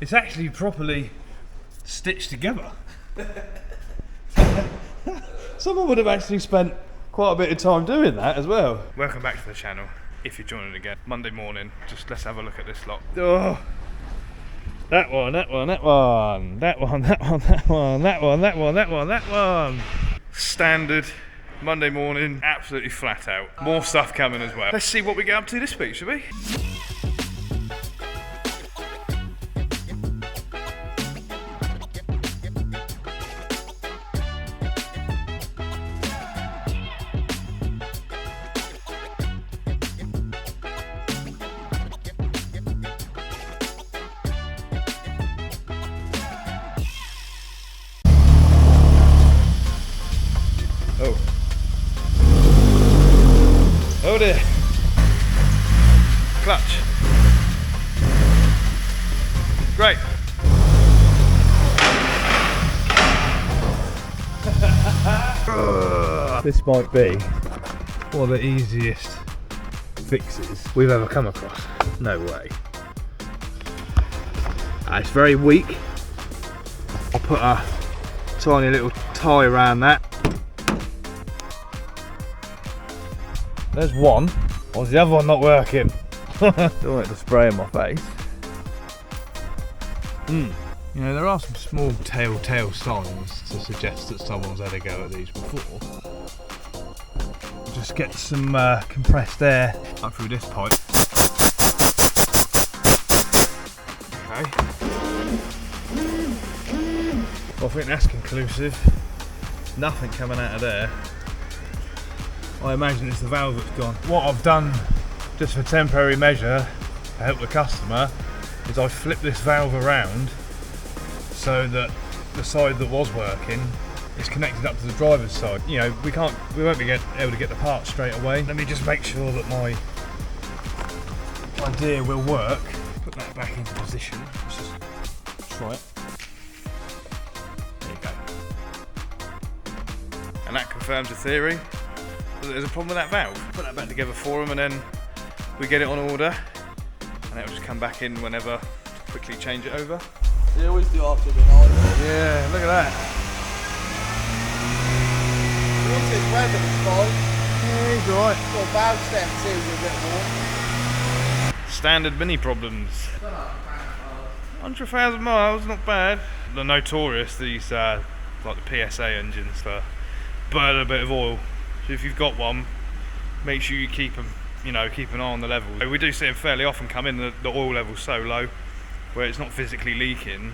It's actually properly stitched together. Someone would have actually spent quite a bit of time doing that as well. Welcome back to the channel. If you're joining again, Monday morning, just let's have a look at this lot. Oh, that one, that one, that one, that one, that one, that one, that one, that one, that one, that one. Standard Monday morning, absolutely flat out. More stuff coming as well. Let's see what we get up to this week, shall we? Oh dear. Clutch. Great. This might be one of the easiest fixes we've ever come across. No way. It's very weak. I'll put a tiny little tie around that. There's one. Why's the other one not working? Don't want it to spray in my face. You know, there are some small telltale signs to suggest that someone's had a go at these before. Just get some compressed air up through this pipe. Okay. Well, I think that's conclusive. Nothing coming out of there. I imagine it's the valve that's gone. What I've done, just for temporary measure, to help the customer, is I flipped this valve around so that the side that was working is connected up to the driver's side. You know, we won't be able to get the part straight away. Let me just make sure that my idea will work. Put that back into position. Let's just try it. There you go. And that confirms the theory. There's a problem with that valve. Put that back together for them and then we get it on order and it'll just come back in whenever to quickly change it over. They always do after the night. Yeah, look at that. Once it's weather, it's fine. Yeah, he's alright. Got a valve stem too, a bit more. Standard mini problems. 100,000 miles, not bad. They're notorious, these like the PSA engines, for burn a bit of oil. So if you've got one, make sure you keep them, keep an eye on the level. We do see them fairly often come in, the oil level's so low, where it's not physically leaking,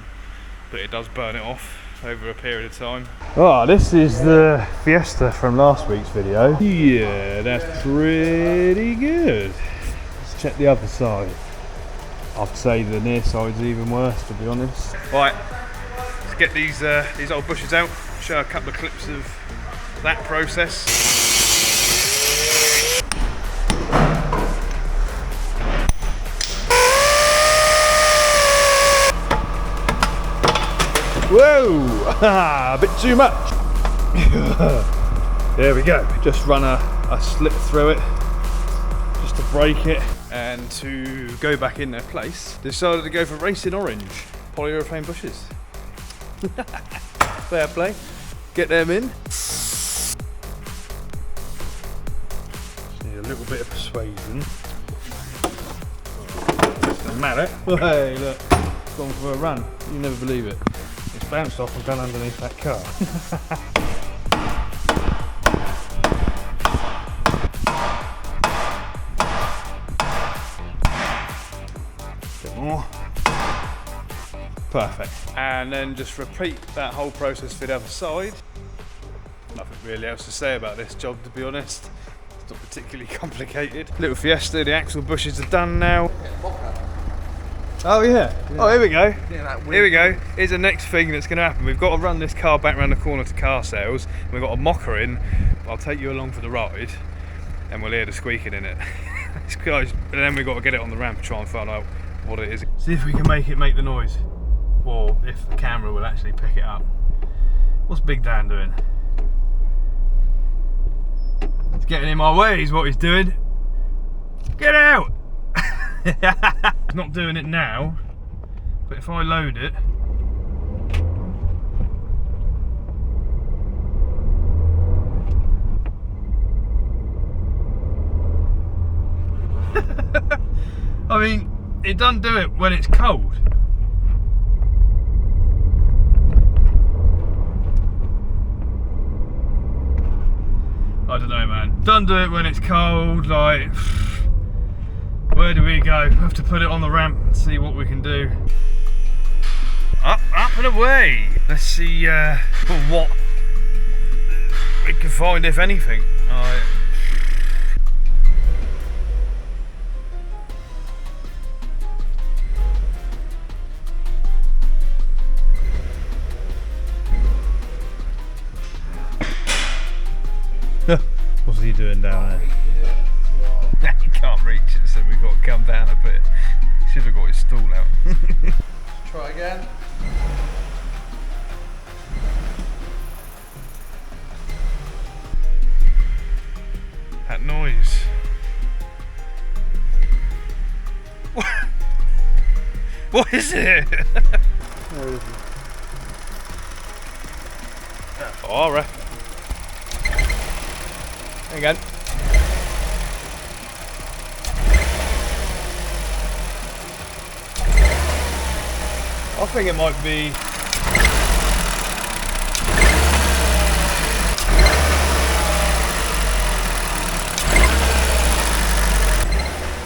but it does burn it off over a period of time. Oh, this is the Fiesta from last week's video. Yeah, that's pretty good. Let's check the other side. I'd say the near side's even worse, to be honest. Right, let's get these old bushes out, show a couple of clips of that process. Whoa! A bit too much. There we go. Just run a slip through it, just to break it. And to go back in their place, decided to go for racing orange polyurethane bushes. Fair play. Get them in. Just need a little bit of persuasion. Just a mallet. Hey, look. Gone for a run. You never believe it. It's bounced off and gone underneath that car. Bit more. Perfect. And then just repeat that whole process for the other side. Nothing really else to say about this job, to be honest. It's not particularly complicated. Little Fiesta, the axle bushes are done now. Oh yeah. Oh, here we go. Here we go. Here's the next thing that's going to happen. We've got to run this car back around the corner to car sales. And we've got a mocker in. I'll take you along for the ride and we'll hear the squeaking in it. And then we've got to get it on the ramp to try and find out what it is. See if we can make it make the noise. Or if the camera will actually pick it up. What's Big Dan doing? He's getting in my way, is what he's doing. Get out! It's not doing it now, but if I load it, I mean, it doesn't do it when it's cold. I don't know, man. Doesn't do it when it's cold. Like, where do we go? We have to put it on the ramp and see what we can do. Up and away. Let's see what we can find, if anything. Right. What's he doing down there? He can't reach it, so we've got to come down a bit. Should have got his stool out. Try again. That noise. What is it? Where is it? Oh, I reckon. Hang on. I think it might be.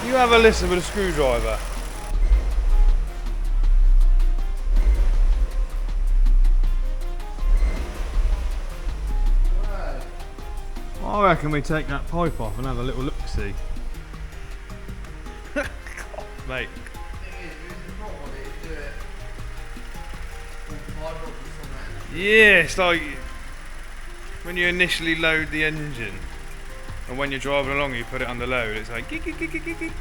You have a listen with a screwdriver. I reckon we take that pipe off and have a little look-see. God, mate. Yeah, it's like when you initially load the engine and when you're driving along you put it under load, it's like geek, geek, geek, geek, geek.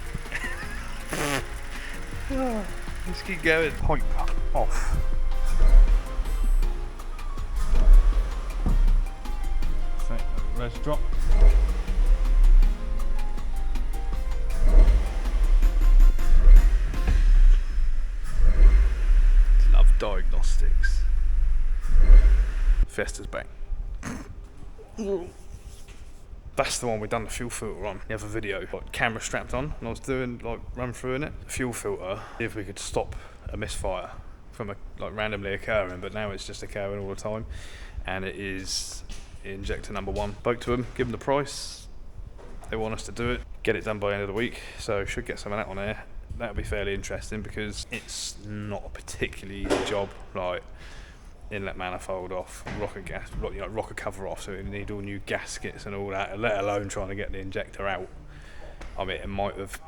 Let's keep going. Pipe off. Let's drop. Love diagnostics. Fiesta's bang. That's the one we done the fuel filter on. You have a video, like camera strapped on, and I was doing like run through in it. Fuel filter, see if we could stop a misfire from like randomly occurring, but now it's just occurring all the time, and it is injector number 1. Spoke to them, give them the price. They want us to do it, get it done by the end of the week, so should get some of that on there. That'll be fairly interesting because it's not a particularly easy job. Like inlet manifold off, rocker gas, rocker cover off, so we need all new gaskets and all that, let alone trying to get the injector out. I mean, it might have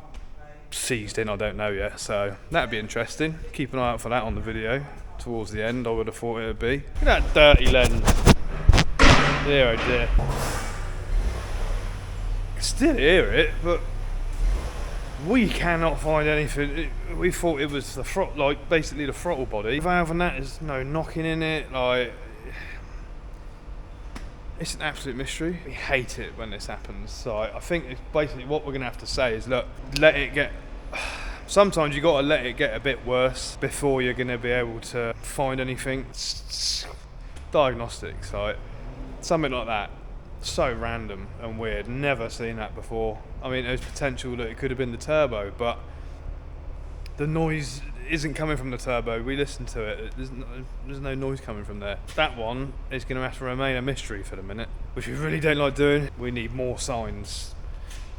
seized in, I don't know yet, so that'd be interesting. Keep an eye out for that on the video towards the end. I would have thought it would be. Look at that dirty lens. Dear oh dear. I can still hear it, but we cannot find anything. We thought it was the throttle, like basically the throttle body. Valve and that is no knocking in it. Like, it's an absolute mystery. We hate it when this happens. So I think it's basically what we're gonna have to say is, look, let it get. Sometimes you gotta let it get a bit worse before you're gonna be able to find anything. Diagnostics, like something like that. So random and weird. Never seen that before. I mean, there's potential that it could have been the turbo, but the noise isn't coming from the turbo. We listened to it. There's no noise coming from there. That one is going to have to remain a mystery for the minute, which we really don't like doing. We need more signs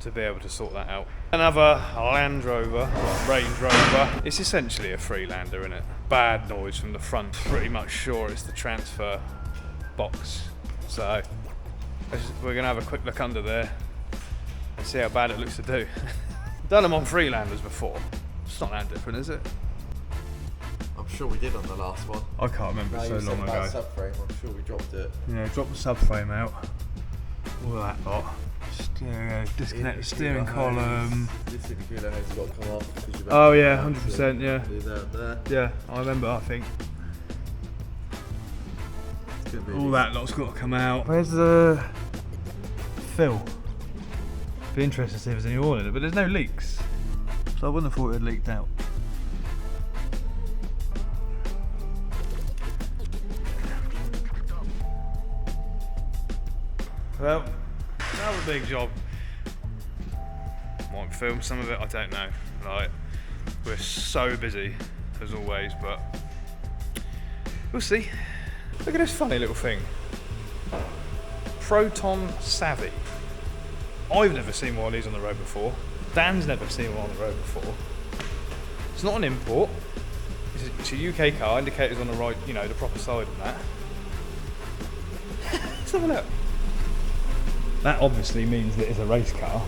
to be able to sort that out. Another Land Rover, or Range Rover. It's essentially a Freelander, isn't it? Bad noise from the front. Pretty much sure it's the transfer box. So we're going to have a quick look under there and see how bad it looks to do. Done them on Freelanders before. It's not that different, is it? I'm sure we did on the last one. I can't remember, so long ago. Subframe, I'm sure we dropped it. Yeah, drop the subframe out. All that lot. Disconnect the steering column. This intercooler has got to come off. Because you've Oh yeah, 100%, yeah. Do that there. Yeah, I remember, I think. All that lot's got to come out. Where's the fill? Be interested to see if there's any oil in it, but there's no leaks. So So I wouldn't have thought it had leaked out. Well, another big job. Might film some of it, I don't know. Like, we're so busy as always, but we'll see. Look at this funny little thing. Proton Savvy. I've never seen one of these on the road before. Dan's never seen one on the road before. It's not an import. It's a UK car, indicators on the right, you know, the proper side and that. Let's have a look. That obviously means that it's a race car.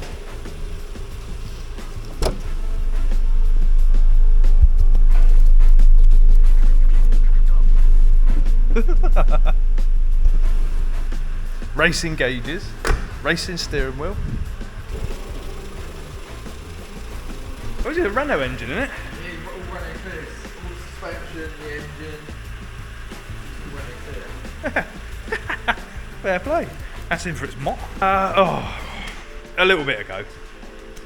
Racing gauges, racing steering wheel. Oh, is it a Renault engine, isn't it? Yeah, you've got all running clear. All the suspension, the engine, all running clear. Fair play. That's in for its MOT. A little bit ago,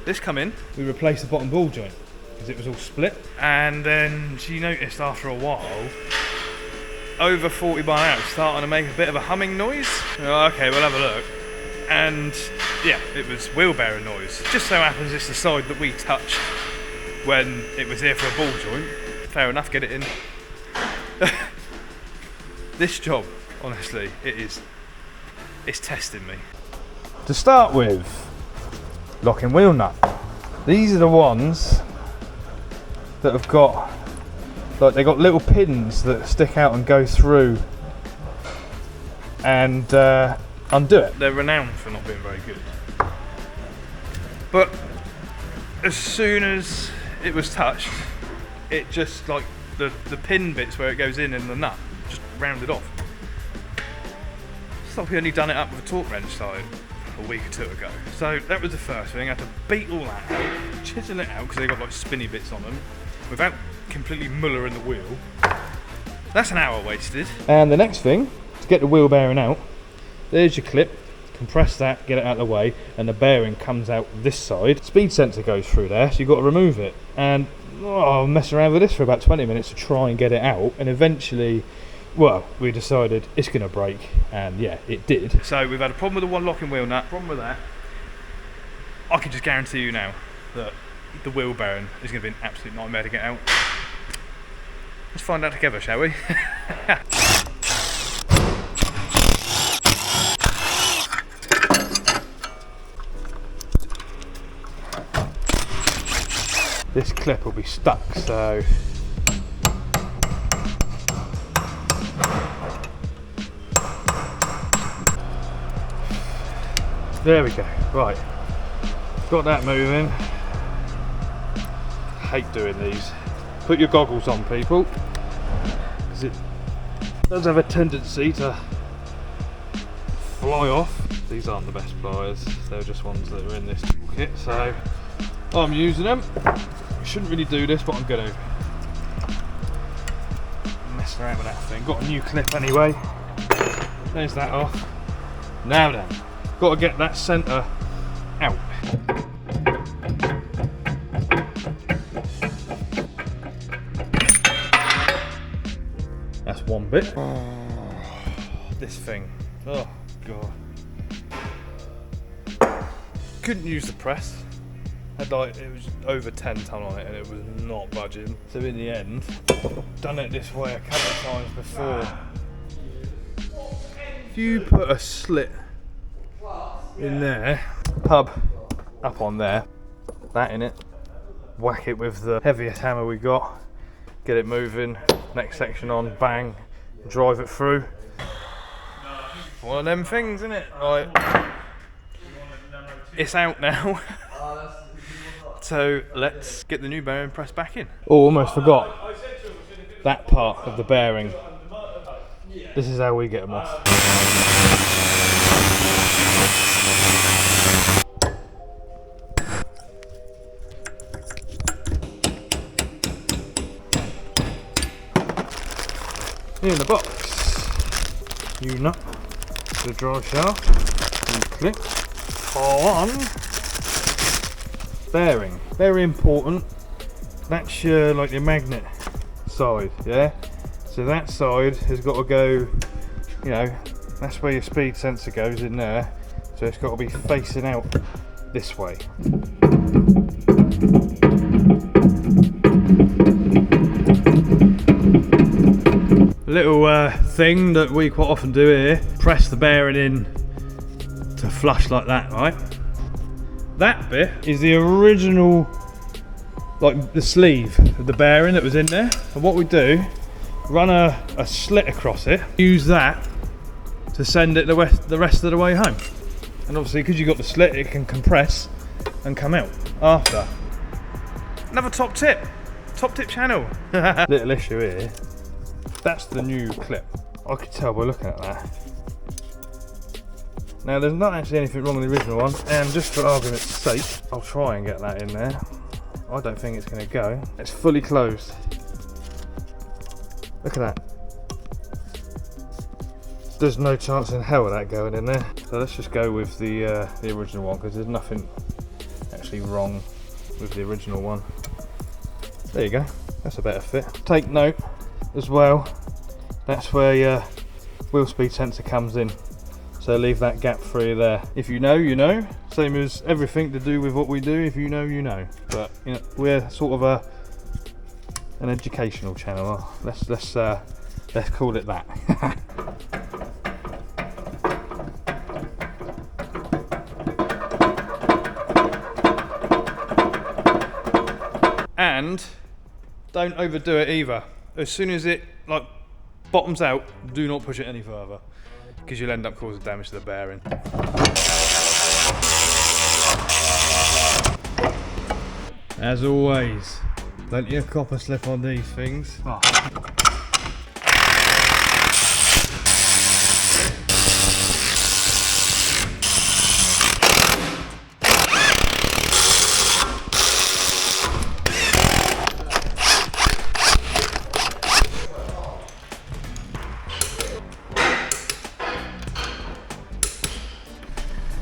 this come in. We replaced the bottom ball joint because it was all split, and then she noticed after a while, over 40 by an hour, starting to make a bit of a humming noise. Oh, okay, we'll have a look. And yeah, it was wheel bearing noise. Just so happens it's the side that we touched when it was here for a ball joint. Fair enough, get it in. This job, honestly, it's testing me. To start with, locking wheel nut. These are the ones that have got, like, they got little pins that stick out and go through and undo it. They're renowned for not being very good. But as soon as it was touched, it just, like, the pin bits where it goes in and the nut just rounded off. It's like we only done it up with a torque wrench like a week or two ago. So that was the first thing. I had to beat all that out, chisel it out because they got like spinny bits on them, without completely mullering the wheel. That's an hour wasted. And the next thing, to get the wheel bearing out, there's your clip, compress that, get it out of the way, and the bearing comes out this side. Speed sensor goes through there, so you've got to remove it. And I messed around with this for about 20 minutes to try and get it out, and eventually, well, we decided it's going to break, and yeah, it did. So we've had a problem with the one locking wheel nut, problem with that. I can just guarantee you now that the wheel bearing is going to be an absolute nightmare to get out. Let's find out together, shall we? This clip will be stuck, so there we go. Right, got that moving. Hate doing these. Put your goggles on, people, because it does have a tendency to fly off. These aren't the best pliers, they're just ones that are in this toolkit, so I'm using them. Shouldn't really do this, but I'm gonna mess around with that thing. Got a new clip anyway. There's that off. Now then, got to get that centre out. That's one bit. This thing. Oh god. Couldn't use the press. Had like, it was over 10 ton on it and it was not budging. So in the end, done it this way a couple of times before. If you put a slit in there, hub up on there, that in it, whack it with the heaviest hammer we got, get it moving, next section on, bang, drive it through. One of them things, isn't it? Right. It's out now. So let's get the new bearing pressed back in. Oh, almost forgot that part of the bearing. This is how we get them off. In the box, new nut, the drive shaft, new clip, on. Bearing, very important. That's your like your magnet side, yeah. So that side has got to go, you know, that's where your speed sensor goes in there. So it's got to be facing out this way. Little thing that we quite often do here, press the bearing in to flush like that, right? That bit is the original, like the sleeve of the bearing that was in there. And what we do, run a slit across it, use that to send it the rest of the way home. And obviously because you've got the slit, it can compress and come out after. Another top tip channel. Little issue here. That's the new clip. I could tell by looking at that. Now there's not actually anything wrong with the original one, and just for argument's sake, I'll try and get that in there. I don't think it's going to go. It's fully closed. Look at that. There's no chance in hell of that going in there. So let's just go with the original one, because there's nothing actually wrong with the original one. There you go. That's a better fit. Take note as well, that's where your wheel speed sensor comes in, so leave that gap free there. If you know, you know. Same as everything to do with what we do. If you know, you know. But you know, we're sort of an educational channel. Let's call it that. And don't overdo it either. As soon as it like bottoms out, do not push it any further, because you'll end up causing damage to the bearing. As always, plenty of copper slip on these things. Oh.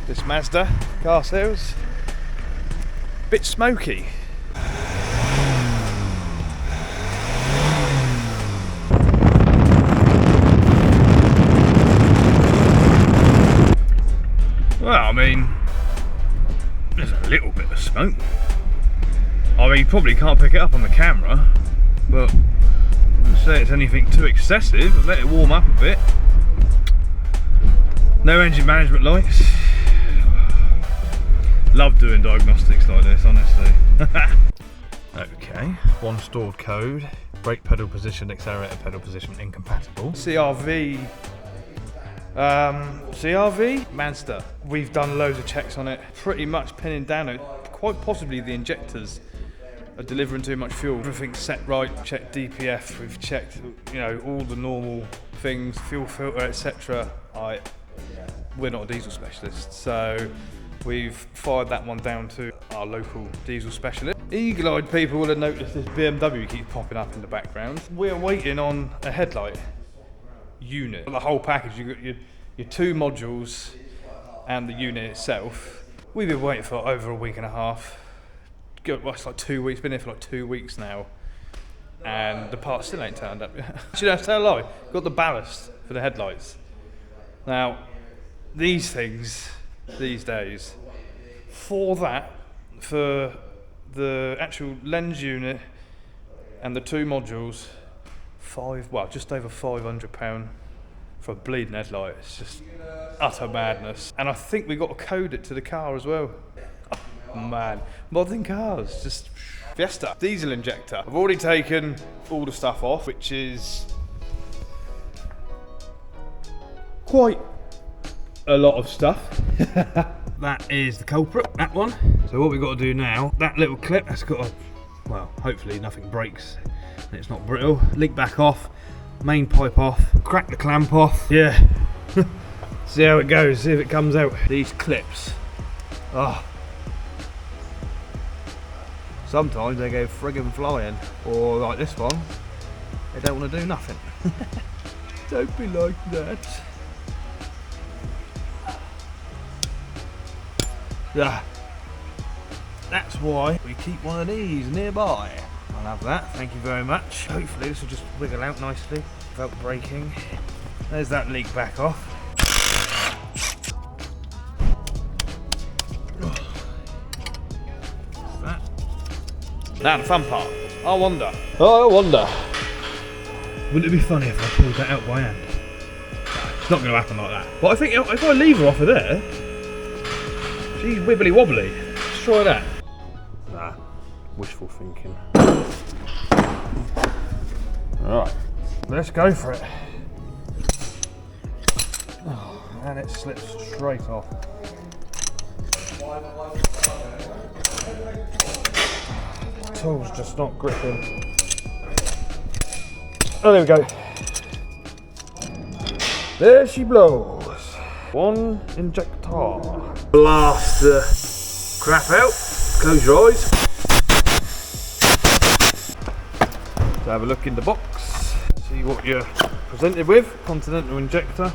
This Mazda car sales, bit smoky. Well, I mean, there's a little bit of smoke. I mean, you probably can't pick it up on the camera, but I wouldn't say it's anything too excessive. Let it warm up a bit. No engine management lights. Love doing diagnostics like this, honestly. Okay, one stored code. Brake pedal position, accelerator pedal position incompatible. CRV, Mazda. We've done loads of checks on it, pretty much pinning down it. Quite possibly the injectors are delivering too much fuel. Everything's set right. Checked DPF. We've checked, you know, all the normal things, fuel filter, etc. We're not a diesel specialist, so we've fired that one down to our local diesel specialist. Eagle-eyed people will have noticed this BMW keeps popping up in the background. We're waiting on a headlight unit. The whole package, you've got your two modules and the unit itself. We've been waiting for over a week and a half. Well, it's like 2 weeks, been here for like 2 weeks now. And the part still ain't turned up yet. Should I tell a lie? Got the ballast for the headlights. Now, these things, these days, for the actual lens unit and the two modules, just over £500 for a bleeding headlight. It's just utter madness. And I think we got to code it to the car as well. Oh, man, modern cars, just Fiesta. Diesel injector. I've already taken all the stuff off, which is quite a lot of stuff. That is the culprit, that one. So what we've got to do now, that little clip, that's got to, well, hopefully nothing breaks and it's not brittle. Link back off, main pipe off, crack the clamp off. Yeah, see how it goes, see if it comes out. These clips, sometimes they go friggin' flying, or like this one, they don't want to do nothing. Don't be like that. Yeah, that's why we keep one of these nearby. I'll have that, thank you very much. Hopefully this will just wiggle out nicely without breaking. There's that leak back off. What's that? Now the fun part. I wonder. Wouldn't it be funny if I pulled that out by hand? It's not going to happen like that. But I think if I leave her off of there, she's wibbly wobbly. Let's try that. Nah, wishful thinking. Alright, let's go for it. Oh, and it slips straight off. The tool's just not gripping. Oh, there we go. There she blows. One injector. Blast the crap out. Close your eyes. So have a look in the box. See what you're presented with. Continental injector.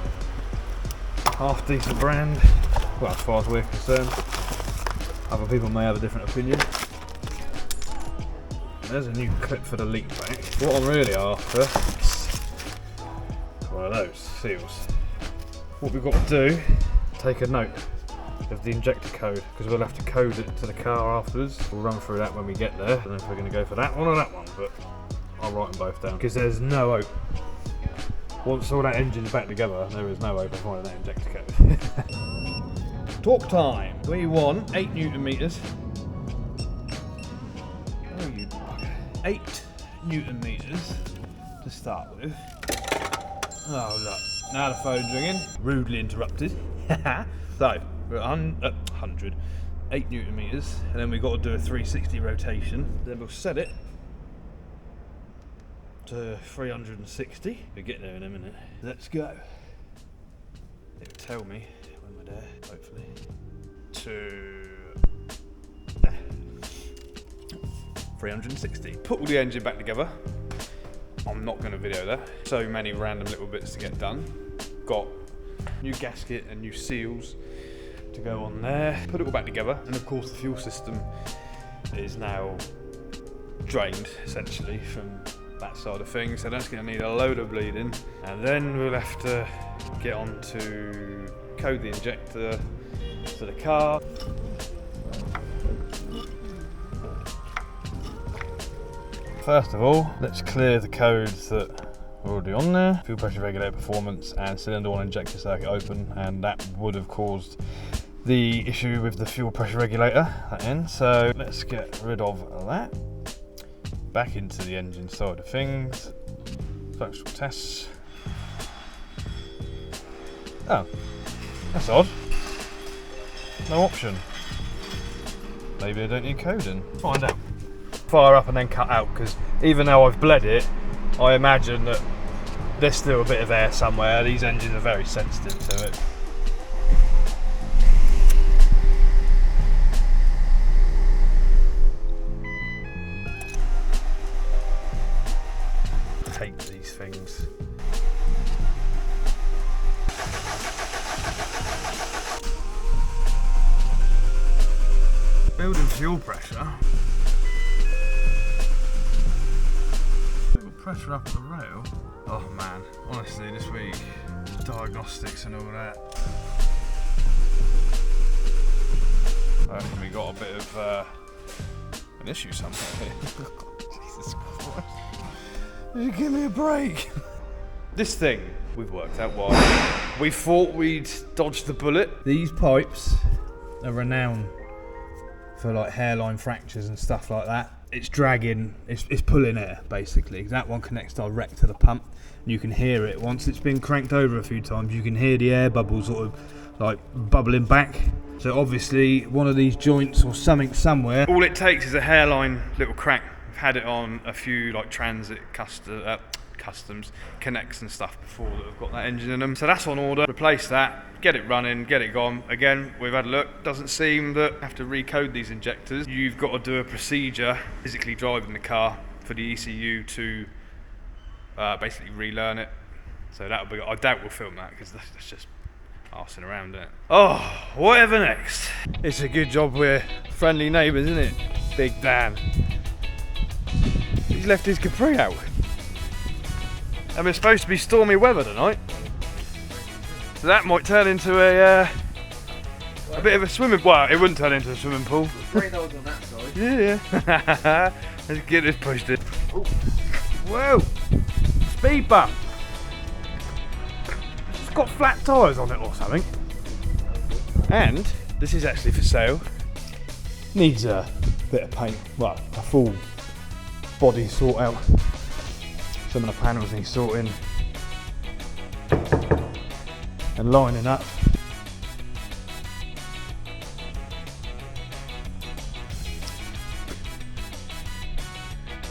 Half decent brand. Well, as far as we're concerned. Other people may have a different opinion. There's a new clip for the leak back. What I'm really after is one of those seals. What we've got to do, take a note of the injector code, because we'll have to code it to the car afterwards. We'll run through that when we get there. I don't know if we're going to go for that one or that one, but I'll write them both down, because there's no hope. Once all that engine's back together, there is no hope of finding that injector code. Torque time. We want 8 Newton meters. Oh, you bugger. 8 Newton meters to start with. Oh look, now the phone's ringing. Rudely interrupted. So, we're at 100. 8 Newton meters, and then we've got to do a 360 rotation. Then we'll set it to 360. We'll get there in a minute. Let's go. It'll tell me when we're there, hopefully. To 360. Put all the engine back together. I'm not going to video that. So many random little bits to get done. Got new gasket and new seals to go on there. Put it all back together, and of course the fuel system is now drained essentially from that side of things, so that's going to need a load of bleeding, and then we'll have to get on to code the injector to the car. First of all, let's clear the codes that are already on there. Fuel pressure regulator performance and cylinder 1 injector circuit open, and that would have caused the issue with the fuel pressure regulator that end. So let's get rid of that. Back into the engine side of things. Functional tests. Oh, that's odd. No option. Maybe I don't need coding. Find out. Fire up and then cut out, because even though I've bled it, I imagine that there's still a bit of air somewhere. These engines are very sensitive to it. I hate these things. Building fuel pressure. Pressure up at the rail. Oh man, honestly this week, diagnostics and all that. I reckon we got a bit of an issue somewhere here. Jesus Christ. You give me a break. This thing, we've worked out why. We thought we'd dodged the bullet. These pipes are renowned for like hairline fractures and stuff like that. It's dragging, it's pulling air basically. That one connects direct to the pump, and you can hear it. Once it's been cranked over a few times, you can hear the air bubbles sort of like bubbling back. So obviously one of these joints or something somewhere. All it takes is a hairline little crank. I've had it on a few like transit customs connects and stuff before that have got that engine in them. So that's on order. Replace that, get it running, get it gone. Again, we've had a look. Doesn't seem that you have to recode these injectors. You've got to do a procedure, physically driving the car, for the ECU to basically relearn it. So that'll be. I doubt we'll film that, because that's just arsing around, isn't it? Oh, whatever next. It's a good job we're friendly neighbours, isn't it? Big Dan. He's left his capri out. And it's supposed to be stormy weather tonight. So that might turn into a bit of a swimming pool. Well, it wouldn't turn into a swimming pool. Brain holes on that side. Yeah. Let's get this pushed in. Oh. Whoa! Speed bump! It's got flat tyres on it or something. And this is actually for sale. Needs a bit of paint. Well, a full body sort out. Some of the panels need sorting and lining up.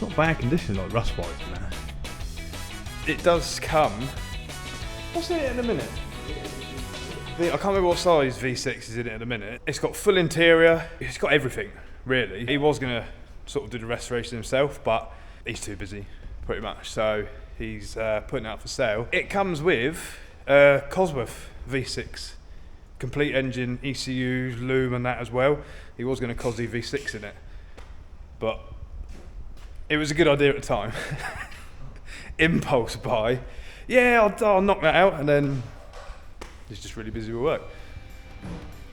Not bad condition, like rust wise and that. It does come. What's in it in a minute? I can't remember what size V6 is in it in a minute. It's got full interior. It's got everything, really. He was gonna sort of do the restoration himself, but he's too busy, pretty much. So he's putting it out for sale. It comes with Cosworth V6, complete engine, ECUs, loom, and that as well. He was gonna cos the V6 in it, but it was a good idea at the time. Impulse buy. Yeah, I'll knock that out, and then he's just really busy with work.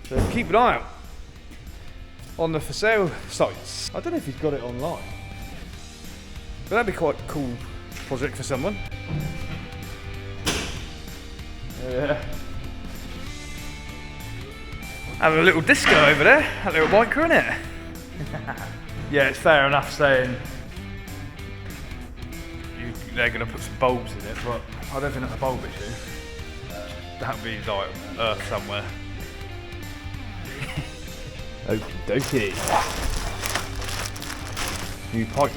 So keep an eye out on the for sale sites. I don't know if he's got it online, but that'd be quite a cool project for someone. Yeah. Having a little disco over there, a little biker in it. Yeah, it's fair enough saying they're going to put some bulbs in it, but I don't think that's a bulb issue. That'd be like Earth somewhere. Okie dokie. New pipe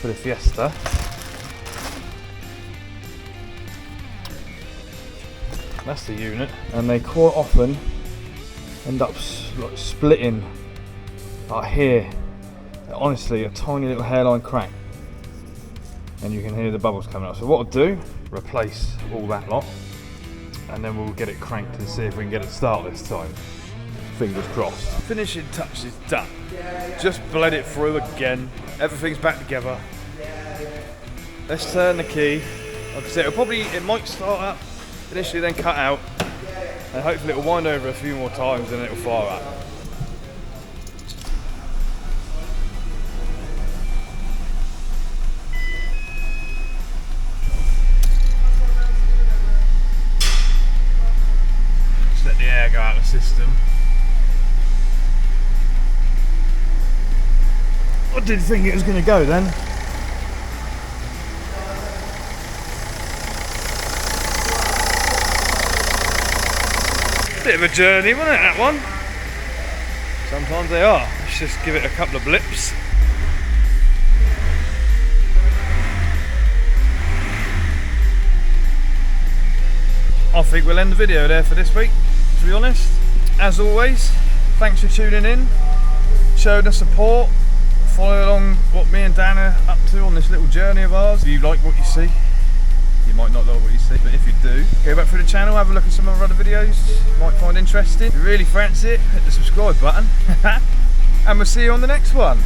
for the Fiesta. That's the unit, and they quite often end up like splitting like here. Honestly, a tiny little hairline crack, and you can hear the bubbles coming up. So what I'll do, replace all that lot, and then we'll get it cranked and see if we can get it to start this time. Fingers crossed. Finishing touch is done. Just bled it through again. Everything's back together. Let's turn the key. Like I said, it might start up initially, then cut out, and hopefully it'll wind over a few more times and it'll fire up. Just let the air go out of the system. I didn't think it was going to go then. Bit of a journey, wasn't it, that one? Sometimes they are. Let's just give it a couple of blips. I think we'll end the video there for this week, to be honest. As always, thanks for tuning in, showing us support, follow along what me and Dan are up to on this little journey of ours. If you like what you see, you might not like what you see, but if you do, go back through the channel, have a look at some of our other videos you might find interesting. If you really fancy it, hit the subscribe button, and we'll see you on the next one.